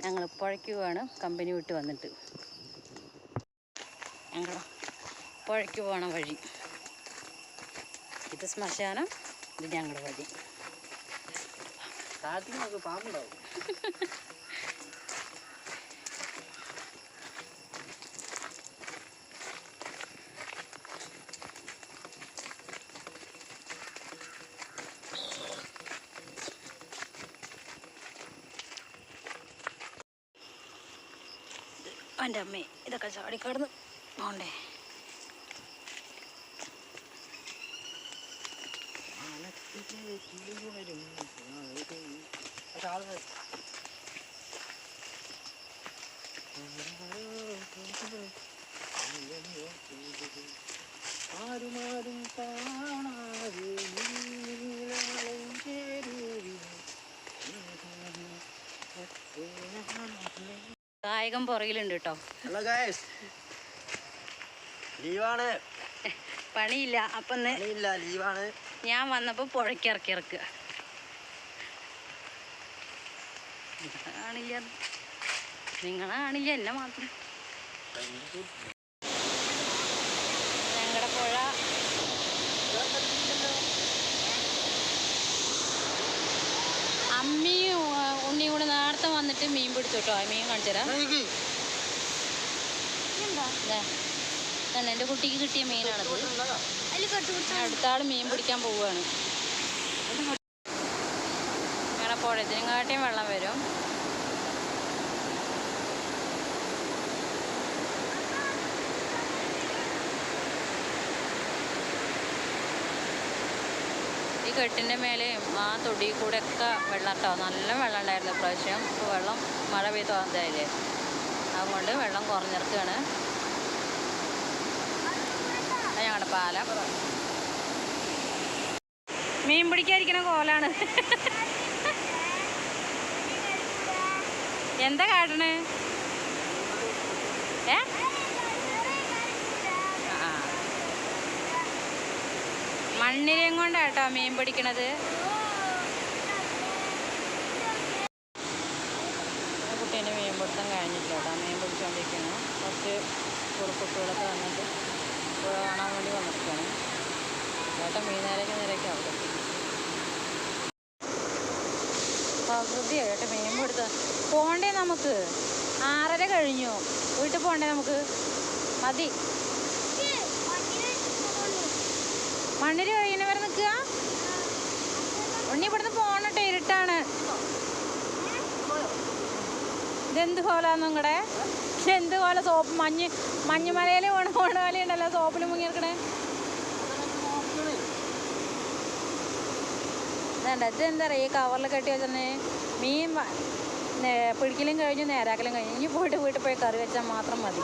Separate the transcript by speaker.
Speaker 1: ഞങ്ങൾ പുഴയ്ക്ക് പോവാണ് കമ്പനി വിട്ട് വന്നിട്ട്. ഞങ്ങൾ പുഴയ്ക്ക് പോകണ വഴി ഇത് ശ്മശാനം, ഇത് ഞങ്ങളുടെ വഴി.
Speaker 2: പാമ്പുണ്ടാവും.
Speaker 1: എൻ്റെ അമ്മേ ഇതൊക്കെ ചാടിക്കടന്ന് പോണ്ടേ. കായകം പുറകിലുണ്ട് കേട്ടോ.
Speaker 2: ഹലോ ഗൈസ്, ലീവാണ്,
Speaker 1: പണിയില്ല. അപ്പം
Speaker 2: ലീവാണ്.
Speaker 1: ഞാൻ വന്നപ്പോൾ പുഴയ്ക്ക് ഇറക്കുക. നിങ്ങളാണില്ല എന്നെ മാത്രം. ഞങ്ങളുടെ പുഴ അമ്മിയും ഉണ്ണിയും കൂടെ നേരത്തെ വന്നിട്ട് മീൻ പിടിച്ചു കേട്ടോ. മീൻ കാണിച്ചു തരാം. എൻ്റെ കുട്ടിക്ക് കിട്ടിയ മീനാണത്. അടുത്ത ആൾ മീൻ പിടിക്കാൻ പോവുകയാണ്. ഞങ്ങളുടെ പുഴത്തിനെക്കാട്ടിയും വെള്ളം വരും. ഈ കെട്ടിൻ്റെ മേലെയും ആ തൊടിയിൽ കൂടെ ഒക്കെ വെള്ളം കേട്ടോ. നല്ല വെള്ളം ഉണ്ടായിരുന്നു ഇപ്രാവശ്യം. ഇപ്പോൾ വെള്ളം മഴ പെയ്ത് വന്നതായില്ലേ, അതുകൊണ്ട് വെള്ളം കുറഞ്ഞിറക്കുകയാണ്. അത് ഞങ്ങളുടെ പാലം. മീൻ പിടിക്കാതിരിക്കണ കോലാണ്. എന്താ കാട്ടണേ? മണ്ണിരയും കൊണ്ടാട്ടോ മീൻ പിടിക്കണത്. കുട്ടീൻ്റെ മീൻ പിടുത്തം കഴിഞ്ഞിട്ടില്ല കേട്ടോ. മീൻ പിടിച്ചുകൊണ്ടിരിക്കുന്നു. കുറച്ച് കുറുക്കുട്ടികളൊക്കെ വന്നിട്ട് പുഴ കാണാൻ വേണ്ടി വന്നിരിക്കുകയാണ്. ചേട്ടൻ നിരക്ക് അവിടെ പ്രകൃതിയാണ് കേട്ടോ. മീൻ പിടുത്തം പോണ്ടേ നമുക്ക്. 6:30 കഴിഞ്ഞു. വീട്ടിൽ പോണ്ടേ നമുക്ക്. മതി. മണ്ണിൽ കഴിയുന്നവരെ നിൽക്കുക. ഉണ്ണി ഇവിടുന്ന് പോകണട്ടെ, ഇരുട്ടാണ്. ഇതെന്ത് കോലാന്ന് നിങ്ങളുടെ? എന്ത് കോല? സോപ്പ് മഞ്ഞുമലയിൽ ഓണമല ഉണ്ടല്ലോ, സോപ്പിൽ മുങ്ങിയെടുക്കണേ. വേണ്ട, ഇതെന്താ പറയുക, ഈ കവറിൽ കെട്ടി വെച്ചേ മീൻ പിടിക്കലും കഴിഞ്ഞു, നേരാക്കലും കഴിഞ്ഞു. ഇനി വീട്ടിൽ പോയി കറി വെച്ചാൽ മാത്രം മതി.